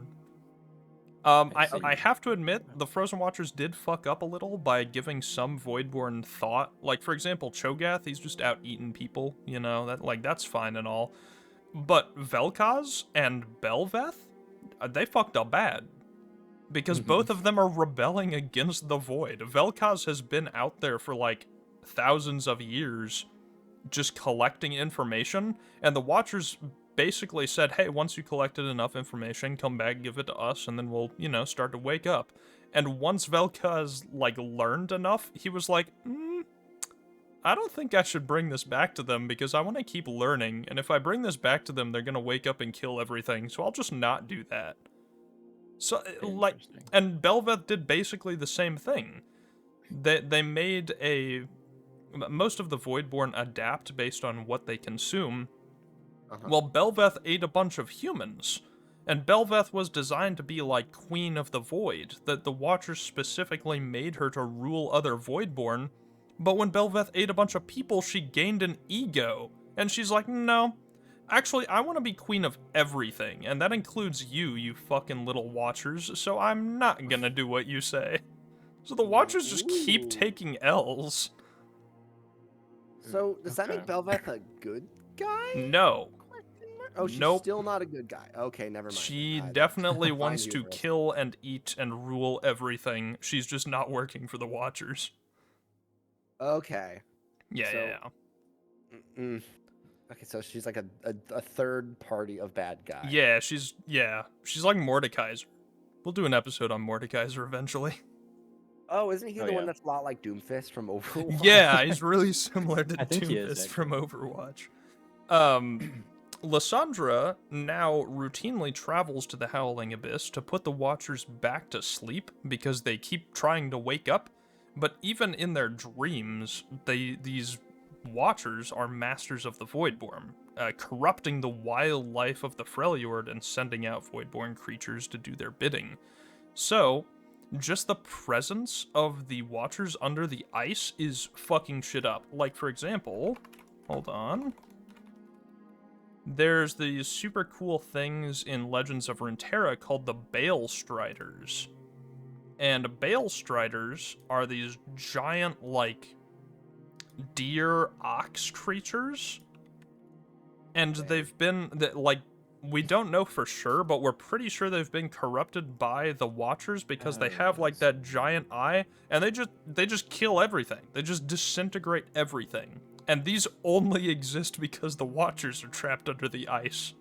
A: I have to admit, the Frozen Watchers did fuck up a little by giving some Voidborn thought. Like, for example, Cho'Gath, he's just out eating people, that's fine and all. But Vel'Koz and Bel'Veth, they fucked up bad. Because both of them are rebelling against the Void. Vel'Koz has been out there for, like, thousands of years, just collecting information, and the Watchers basically said, hey, once you collected enough information, come back, give it to us, and then we'll, start to wake up. And once Vel'Koz, learned enough, he was like, I don't think I should bring this back to them because I want to keep learning, and if I bring this back to them, they're gonna wake up and kill everything, so I'll just not do that. So, and Bel'Veth did basically the same thing. They made most of the Voidborn adapt based on what they consume. Well, Bel'Veth ate a bunch of humans, and Bel'Veth was designed to be like Queen of the Void, that the Watchers specifically made her to rule other Voidborn, but when Bel'Veth ate a bunch of people, she gained an ego, and she's like, no, actually, I want to be queen of everything, and that includes you, you fucking little Watchers, so I'm not gonna do what you say. So the Watchers just keep taking L's.
C: So, does that make Bel'Veth a good guy?
A: No.
C: Oh, she's still not a good guy. Okay, never mind.
A: She definitely wants to kill and eat and rule everything. She's just not working for the Watchers.
C: Okay.
A: Yeah.
C: Okay, so she's like a third party of bad guy.
A: Yeah, she's like Mordekaiser. We'll do an episode on Mordekaiser eventually.
C: Oh, isn't he the one that's a lot like Doomfist from Overwatch?
A: Yeah, he's really similar to Doomfist from Overwatch. Lysandra now routinely travels to the Howling Abyss to put the Watchers back to sleep because they keep trying to wake up, but even in their dreams, these Watchers are masters of the Voidborn, corrupting the wild life of the Freljord and sending out Voidborn creatures to do their bidding. So, just the presence of the Watchers under the ice is fucking shit up. Like, for example, hold on. There's these super cool things in Legends of Runeterra called the Bale Striders. And Bale Striders are these giant, deer ox creatures. And they've been, we don't know for sure, but we're pretty sure they've been corrupted by the Watchers because they have that giant eye, and they just kill everything. They just disintegrate everything. And these only exist because the Watchers are trapped under the ice.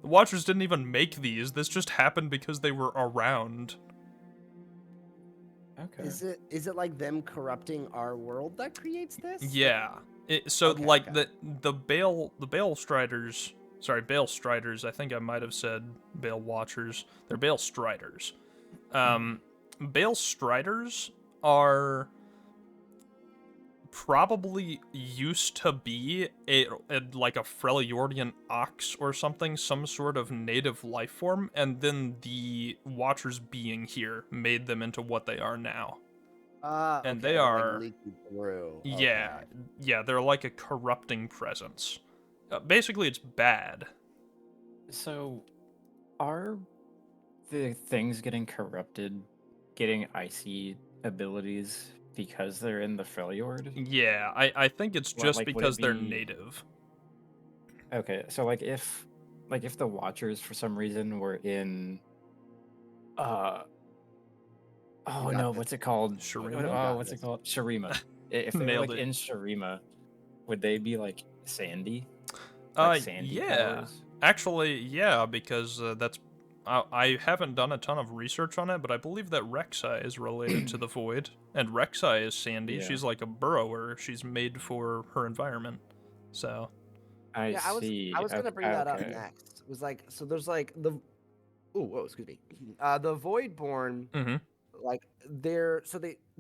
A: The Watchers didn't even make these. This just happened because they were around.
C: Okay. Is it like them corrupting our world that creates this?
A: Yeah. The Bale Striders. Sorry, Bale Striders. I think I might have said Bale Watchers. They're Bale Striders. Bale Striders are probably used to be a Freljordian ox or something, some sort of native life form, and then the Watchers being here made them into what they are now. And they are
C: leaking through.
A: Yeah, they're like a corrupting presence. Basically, it's bad.
B: So, are the things getting corrupted getting icy abilities because they're in the Freljord?
A: Yeah, I think it's just because they're native.
B: Okay, so if the Watchers for some reason were in what's it called?
A: Shurima?
B: What's it called? Shurima. If they were in Shurima, would they be sandy? Sandy
A: yeah.
B: powers?
A: Actually, yeah, because that's I haven't done a ton of research on it, but I believe that Rek'Sai is related to the Void, and Rek'Sai is sandy. Yeah. She's like a burrower. She's made for her environment. So
B: I see.
C: I was gonna bring that up next. It was so there's the excuse me. The Voidborn,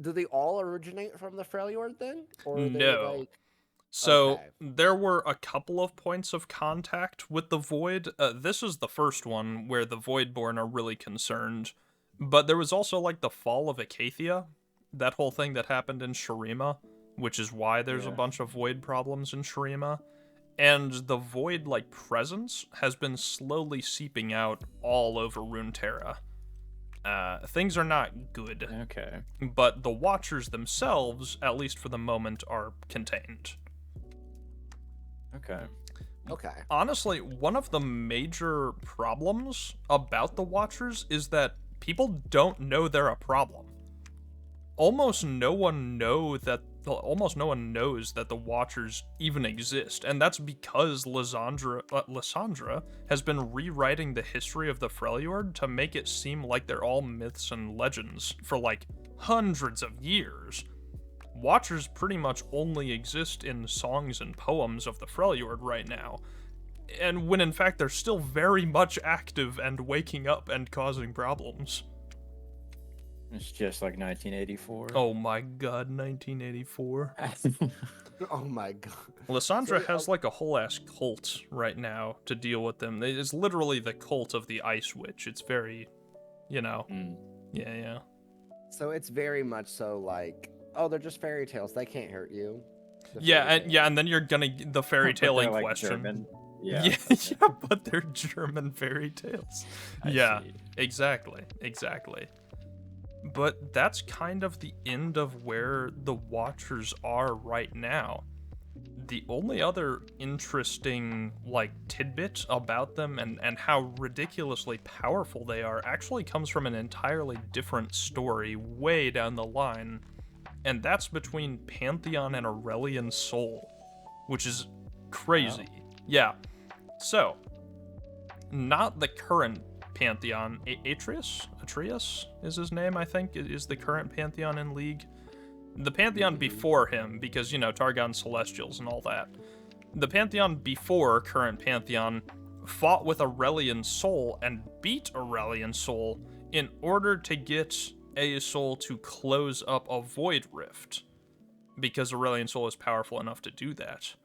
C: do they all originate from the Freljord then? Or
A: no. So there were a couple of points of contact with the Void. This is the first one where the Voidborn are really concerned. But there was also the fall of Acacia, that whole thing that happened in Shurima, which is why there's a bunch of Void problems in Shurima. And the Void presence has been slowly seeping out all over Runeterra. Things are not good.
B: Okay.
A: But the Watchers themselves, at least for the moment, are contained.
B: Okay.
A: Honestly, one of the major problems about the Watchers is that people don't know they're a problem. Almost no one knows that almost no one knows that the Watchers even exist, and that's because Lysandra has been rewriting the history of the Freljord to make it seem like they're all myths and legends for like hundreds of years. Watchers pretty much only exist in songs and poems of the Freljord right now, and when in fact they're still very much active and waking up and causing problems.
B: It's just like 1984.
A: Oh my god, 1984.
C: Oh my god.
A: Lysandra has like a whole ass cult right now to deal with them. It's literally the cult of the Ice Witch. It's very, Yeah.
C: So it's very much so like, oh, they're just fairy tales. They can't hurt you.
A: And then you're gonna the fairy tale in
B: like
A: question.
B: German.
A: Yeah,
B: Yeah,
A: yeah, but they're German fairy tales.
B: I see.
A: Exactly. But that's kind of the end of where the Watchers are right now. The only other interesting, like, tidbit about them and how ridiculously powerful they are actually comes from an entirely different story way down the line, and that's between Pantheon and Aurelian Sol, which is crazy.
B: Wow.
A: Yeah. So, not the current Pantheon. Atreus is his name, I think, is the current Pantheon in League. The Pantheon before him, because, Targon Celestials and all that. The Pantheon before current Pantheon fought with Aurelian Sol and beat Aurelian Sol in order to get Sol to close up a Void Rift, because Aurelian Sol is powerful enough to do that.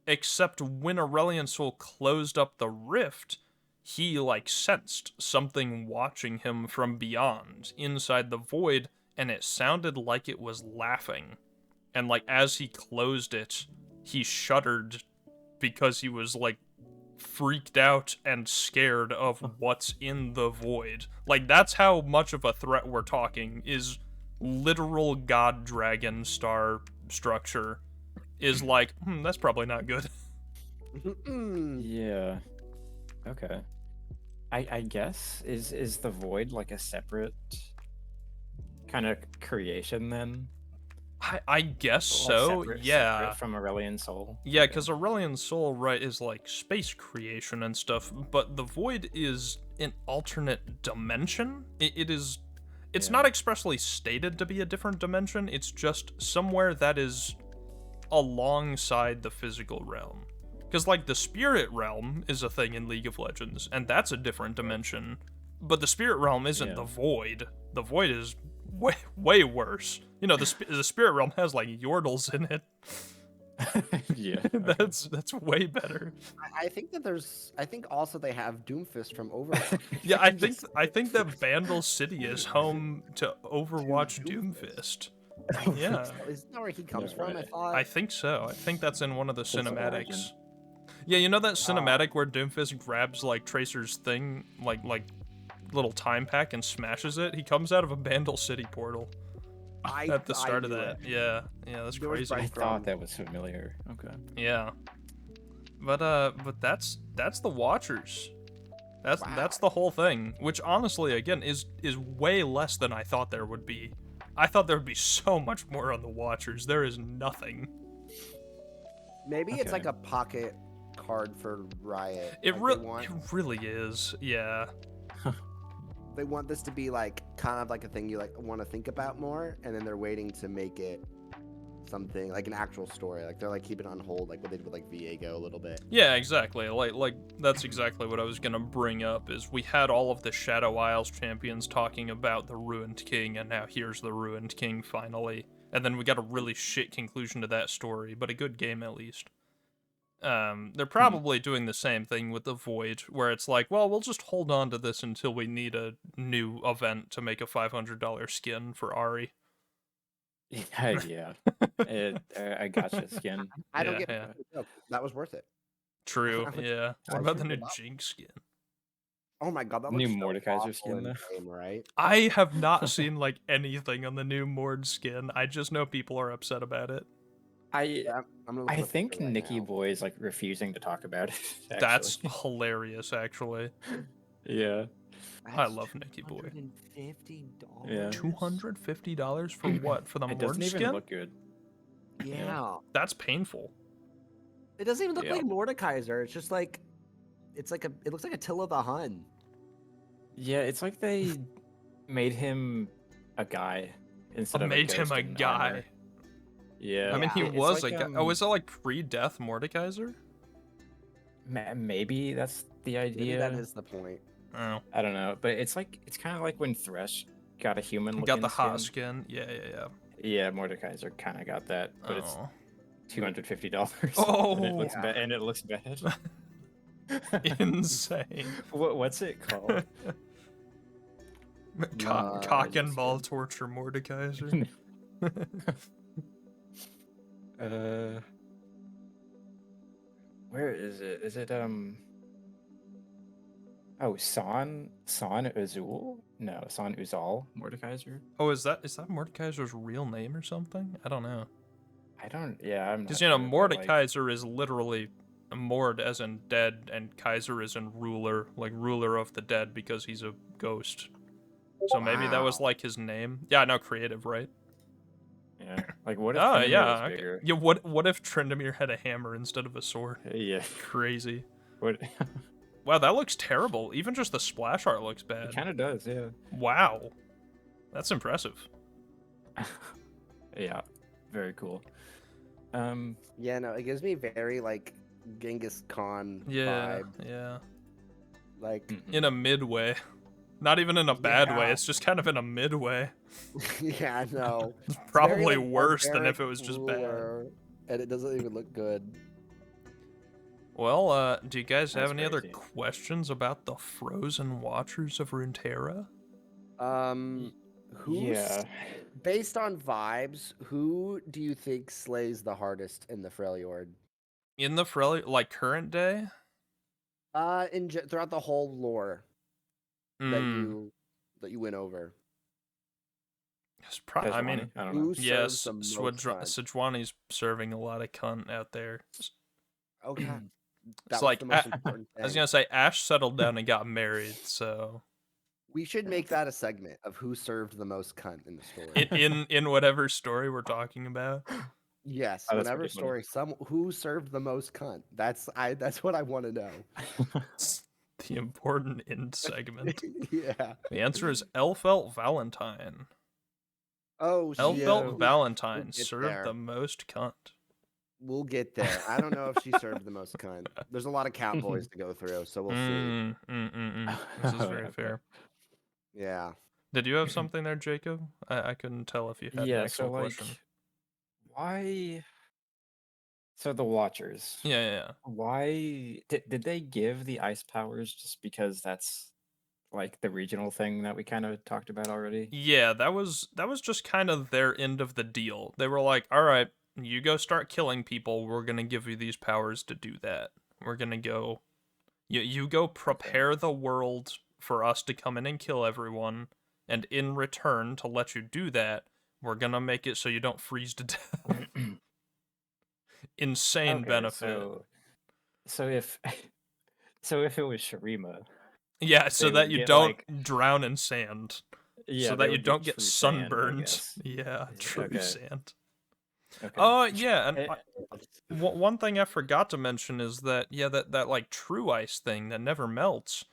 A: Except when Aurelian Sol closed up the rift, he, sensed something watching him from beyond, inside the void, and it sounded like it was laughing. And, as he closed it, he shuddered because he was, freaked out and scared of what's in the void. That's how much of a threat we're talking, is literal god dragon star structure is that's probably not good.
B: Yeah. Okay. I guess is the void like a separate kind of creation then?
A: I guess so.
B: Separate from Aurelian Sol.
A: Yeah, because Aurelian Sol, right, is space creation and stuff, but the void is an alternate dimension. It's not expressly stated to be a different dimension. It's just somewhere that is alongside the physical realm. Because, the spirit realm is a thing in League of Legends, and that's a different dimension. But the spirit realm isn't the void. The void is way worse. The spirit realm has, yordles in it.
B: Yeah.
A: That's way better.
C: I think also they have Doomfist from Overwatch.
A: Yeah, I think that Vandal City is home to Overwatch Doomfist. Yeah.
C: Isn't that where he comes from,
B: right.
C: I thought?
A: I think so. I think that's in one of the cinematics. Yeah, that cinematic where Doomfist grabs Tracer's thing, little time pack and smashes it? He comes out of a Vandal City portal at the start of that. Yeah, that's crazy.
B: I thought that was familiar. Okay.
A: Yeah. But that's the Watchers. That's the whole thing, which honestly again is way less than I thought there would be. I thought there would be so much more on the Watchers. There is nothing.
C: Maybe it's like a pocket card for Riot.
A: It really is. Yeah.
C: They want this to be kind of a thing you want to think about more, and then they're waiting to make it something an actual story. They're keeping it on hold, what they did with Viego a little bit.
A: Yeah, exactly. That's exactly what I was gonna bring up. Is we had all of the Shadow Isles champions talking about the Ruined King, and now here's the Ruined King finally. And then we got a really shit conclusion to that story, but a good game at least. They're probably doing the same thing with the Void, where it's well, we'll just hold on to this until we need a new event to make a $500 skin for Ahri.
B: Yeah. I gotcha, skin.
C: I don't get it. That was worth it.
A: True, yeah. What about the new Jinx skin?
C: Oh my god, that
B: new
C: looks
B: Mordekaiser skin, though.
C: Game, right?
A: I have not seen anything on the new Mord skin. I just know people are upset about it.
B: I think Nikki Boy is refusing to talk about it. Actually.
A: That's hilarious, actually.
B: Yeah.
A: I love Nikki Boy.
B: Yeah.
A: $250 for what? For the Mord skin?
B: It doesn't even look good.
C: Yeah.
A: That's painful.
C: It doesn't even look
B: Yeah.
C: like Mordekaiser. It's just like it looks like Attila the Hun.
B: Yeah, it's like they made him a guy instead of a
A: Made him
B: ghost
A: a
B: in
A: guy.
B: armor. Yeah.
A: I mean, he
C: Yeah.
B: It's
A: was
B: like,
A: a guy. Oh, is that like pre-death Mordekaiser?
B: Maybe that's the
C: Maybe
B: idea.
C: that is the point.
A: Oh,
B: I don't know, but it's kind of like when Thresh got a human looking
A: got the
B: skin.
A: hot skin. Yeah.
B: Yeah, Mordekaiser kind of got that, but it's
A: Oh.
B: $250.
A: Oh.
B: and it looks
C: Yeah.
B: bad. And it looks bad.
A: Insane.
B: What's it called?
A: Cock and ball torture Mordekaiser.
B: Where is it? Is it Oh, San Uzul? No, San Uzal Mordekaiser.
A: Oh, is that Mordekaiser's real name or something? I don't know.
B: Yeah, I'm not
A: Because
B: sure, but,
A: Mordekaiser is literally Mord as in dead, and Kaiser is in ruler, like ruler of the dead, because he's a ghost. So maybe that was
C: Wow.
A: like his name. Yeah, no, creative, right?
B: yeah, like what if
A: Oh
B: Tryndamere
A: yeah,
B: was
A: okay.
B: bigger?
A: Yeah. What if Tryndamere had a hammer instead of a sword?
B: Yeah.
A: Crazy.
B: What?
A: Wow, that looks terrible. Even just the splash art looks
B: It
A: bad.
B: kind of does, yeah.
A: Wow, that's impressive.
B: Yeah, very cool.
C: Yeah, no, it gives me very like Genghis Khan
A: Yeah,
C: vibe.
A: yeah.
C: Like,
A: In a midway. Not even in a bad way,
C: Yeah.
A: it's just kind of in a midway.
C: yeah, no.
A: It's
C: It's
A: probably
C: very, like,
A: worse than if
C: barbaric
A: it was just bad.
C: ruler, and it doesn't even look good.
A: Well, do you guys have
B: That's
A: any other
B: crazy.
A: questions about the Frozen Watchers of Runeterra?
C: Who's
B: Yeah.
C: based on vibes? Who do you think slays the hardest in the Freljord?
A: In the Freljord, like current day?
C: Throughout the whole lore that
A: Mm,
C: you went over.
A: it's I mean,
B: Sejuani? I don't know.
C: Who
A: yes,
C: serves the most cunt?
A: Sejuani's serving a lot of cunt out there.
C: Okay, that
A: It's
C: was
A: like,
C: the most important
A: I was
C: thing.
A: gonna say Ash settled down and got married, so
C: We should make that a segment of who served the most cunt in the story.
A: in whatever story we're talking about.
C: Yes,
B: Oh, that's
C: whenever
B: pretty funny.
C: story, who served the most cunt. That's what I want to know.
A: It's the important end segment.
C: Yeah.
A: The answer is Elfelt Valentine.
C: Oh shit.
A: Elfelt Valentine
C: get
A: served
C: there.
A: the most cunt.
C: We'll get there. I don't know if she served the most cunt. There's a lot of cowboys to go through, so we'll see.
A: This is very
B: Okay.
A: fair.
C: Yeah.
A: Did you have something there, Jacob? I couldn't tell if you had an
B: Yeah,
A: actual
B: so like,
A: question.
B: why? So the Watchers.
A: Yeah.
B: Why did they give the ice powers just because that's like the regional thing that we kind of talked about already?
A: Yeah, that was just kind of their end of the deal. They were like, all right, you go start killing people. We're going to give you these powers to do that. We're going to go... You go prepare the world for us to come in and kill everyone. And in return, to let you do that, we're going to make it so you don't freeze to death. Insane
B: Okay,
A: benefit.
B: So if it was Shurima,
A: Yeah, so
B: they
A: that
B: would
A: you
B: get,
A: don't
B: like-
A: drown in sand.
B: yeah,
A: So
B: they
A: that you
B: would
A: don't get
B: true sand, I
A: sunburned.
B: guess.
A: Yeah, true
B: Okay.
A: sand.
B: Okay.
A: Yeah, and
B: Eh,
A: one thing I forgot to mention is that that like true ice thing that never melts,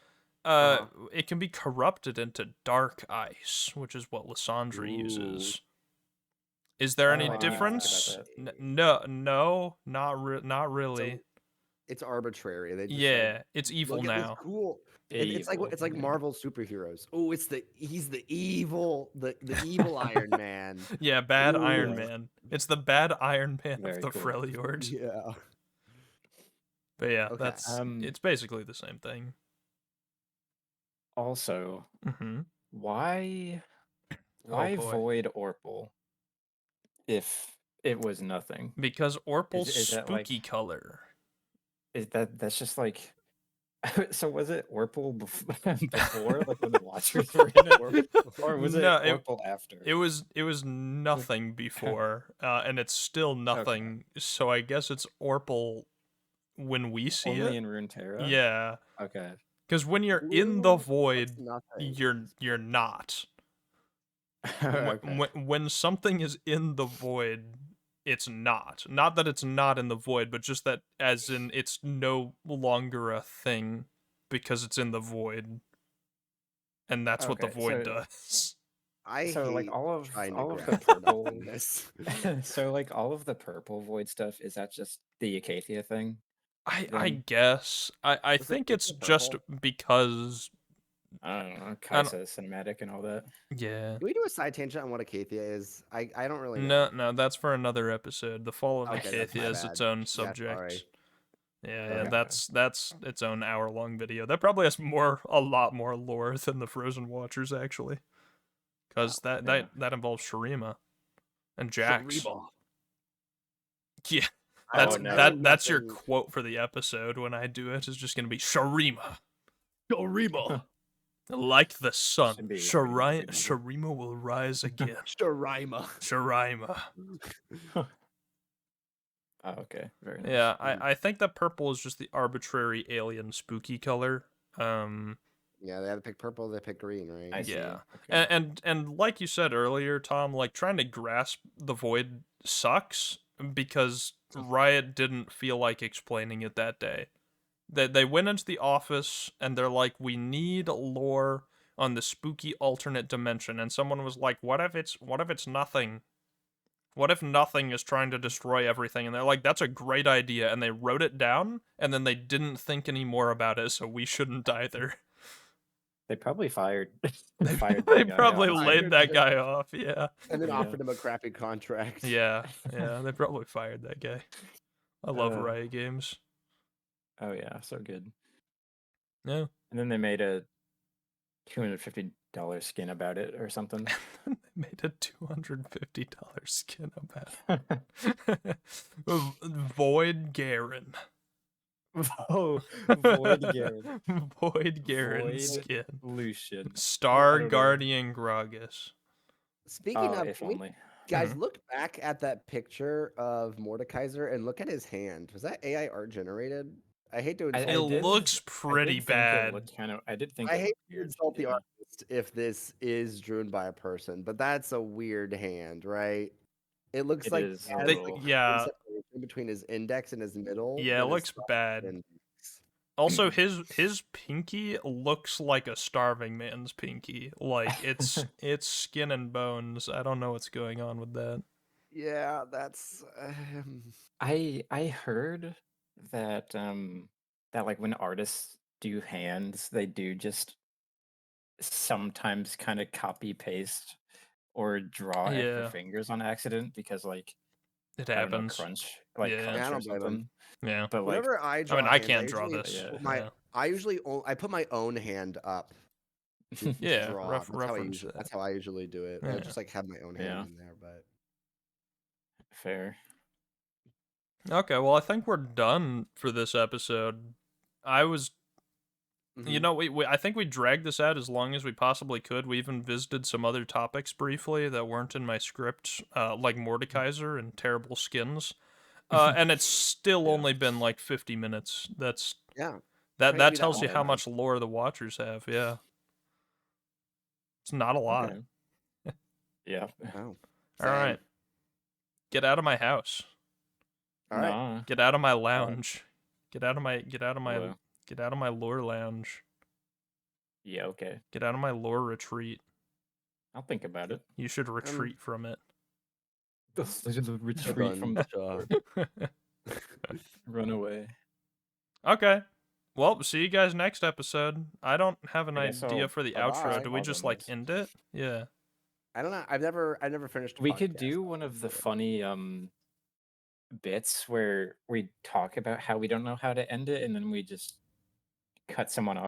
A: it can be corrupted into dark ice, which is what Lysandra uses. Is there any
B: Oh, I didn't even think about
A: difference?
B: that.
A: No, not really.
C: So it's arbitrary. They just
A: Yeah, it's
C: like,
A: evil
C: look at this
A: now.
C: cool. It's
B: Evil,
C: like
B: yeah.
C: Marvel superheroes. Oh, he's the evil Iron Man.
A: Yeah, bad Iron
C: Ooh.
A: Man. It's the bad Iron Man
B: Very
A: of the
B: cool.
A: Freljord.
C: Yeah.
A: But yeah,
C: Okay,
A: that's it's basically the same thing.
B: Also,
A: Mm-hmm.
B: why
A: boy.
B: void Orpal if it was nothing?
A: Because Orpal's
B: Is that, like-
A: spooky color.
B: That's just like so was it Orpal before like when the Watchers were in it or was
A: No,
B: it Orpal after?
A: It was nothing before, and it's still nothing. So I guess it's Orpal when we see
B: Only
A: it.
B: in Runeterra?
A: Yeah,
B: Okay.
A: because when you're in the
C: Ooh,
A: void,
C: that's nothing.
A: you're not.
B: Okay.
A: When something is in the void, it's not. Not that it's not in the void, but just that as in it's no longer a thing because it's in the void. And that's what the
B: Okay,
A: void does.
C: I
B: so like
C: hate trying to
B: all of the
C: grasp it up
B: purple
C: in this.
B: so like all of the purple void stuff, is that just the Acacia thing?
A: I
B: Then
A: guess. I
C: Was it
A: think
C: pick
A: it's
C: the
A: just
C: purple?
A: because
B: I don't know,
A: I don't,
B: Kaisa cinematic and all that.
A: yeah.
C: Can we do a side tangent on what Acacia is? I don't really
A: No,
C: know.
A: no, that's for another episode. The Fall of
C: Okay, that's
A: Acacia
C: my
A: is its
C: bad.
A: own
C: Yeah,
A: subject.
C: sorry.
A: Yeah,
C: Okay.
A: that's its own hour-long video. That probably has a lot more lore than the Frozen Watchers actually, because
C: Wow.
A: that involves Shurima and Jax.
C: Shariba.
A: Yeah,
C: I
B: Oh
C: don't. I know
B: no.
A: that's your
C: nothing.
A: quote for the episode when I do it. Is just gonna be Shurima,
C: Shariba.
A: like the sun.
B: Should be
A: Shurima will rise again.
C: Sharima.
A: Shurima.
B: Oh, okay, very nice.
A: Yeah, I think that purple is just the arbitrary alien spooky color.
C: Yeah, they had to pick purple. They pick green, right?
B: I see.
A: Yeah,
B: Okay.
A: and like you said earlier, Tom, like trying to grasp the void sucks because Riot didn't feel like explaining it that day. They went into the office and they're like, we need lore on the spooky alternate dimension, and someone was like, what if it's nothing? What if nothing is trying to destroy everything? And they're like, that's a great idea, and they wrote it down, and then they didn't think any more about it, so we shouldn't either.
B: They probably fired
A: They,
B: fired
A: they
B: that guy,
A: probably
B: honestly.
A: laid that guy off, yeah.
C: And then
B: Yeah.
C: offered him a crappy contract.
A: Yeah, they probably fired that guy. I love
B: Uh,
A: Riot games.
B: Oh yeah, so good.
A: Yeah.
B: And then they made a $250 skin about it or something.
A: They made a $250 skin about it. Void Garen.
B: Oh, Void Garen.
A: Void Garen
B: Void
A: skin.
B: Lucian.
A: Star
B: I don't know.
A: Guardian Gragas.
C: Speaking
B: Oh,
C: of,
B: if
C: can we,
B: only.
C: guys, look back at that picture of Mordekaiser and look at his hand. Was that AI art generated? I hate to insult.
A: It looks pretty bad.
B: I did think
C: I
B: it
C: hate
B: looked
C: to
B: weird.
C: insult the
B: Yeah.
C: artist if this is drawn by a person, but that's a weird hand, right? It looks
B: It
C: like
B: is
C: he
B: a
C: has,
B: little-
C: like,
A: Yeah.
C: separation between his index and his middle.
A: Yeah, it
C: but his
A: looks
C: thumb
A: bad.
C: and-
A: Also, his pinky looks like a starving man's pinky. Like it's skin and bones. I don't know what's going on with that.
C: Yeah, that's.
B: I heard that that like when artists do hands, they do just sometimes kind of copy paste or draw extra
A: Yeah.
B: fingers on accident because like
A: It
B: I don't know,
A: happens.
B: crunch
A: Yeah.
B: crunch
C: I
B: or
C: don't blame him.
B: something.
A: Yeah.
B: But like
C: Whenever I draw,
A: I
C: hands,
A: can't draw
C: usually
A: this.
B: Yeah.
C: put my
A: Yeah.
C: I put my own hand up. To
A: Yeah,
C: draw.
A: reference
C: That's
A: that.
C: how I usually do it. I
A: Yeah.
C: just like have my own hand
B: Yeah.
C: in there, but
B: fair.
A: Okay, well, I think we're done for this episode. I was, you
C: Mhm.
A: know, I think we dragged this out as long as we possibly could. We even visited some other topics briefly that weren't in my script, like Mordekaiser and terrible skins. And it's still
B: Yeah.
A: only been like 50 minutes.
C: yeah.
A: That
C: Trying to do
A: tells you
C: all
A: how
C: at
A: much lore the Watchers have. Yeah, it's not a lot.
B: Okay. Yeah.
C: Wow.
A: All right, get out of my house.
C: All right.
B: Nah.
A: Get out of my lounge. Get out of my
B: Hello.
A: get out of my lore lounge.
B: Yeah, okay.
A: Get out of my lore retreat.
B: I'll think about it.
A: You should retreat from it.
B: Retreat from the run away.
A: Okay. Well, see you guys next episode. I don't have an
B: I guess
A: idea
B: I'll-
A: for the
C: bye-bye.
A: outro. Do we
B: I'll
A: just
B: go
A: like
B: next.
A: end it? Yeah.
C: I don't know. I've never finished. a
B: We could
C: podcast.
B: do one of the funny bits where we talk about how we don't know how to end it and then we just cut someone off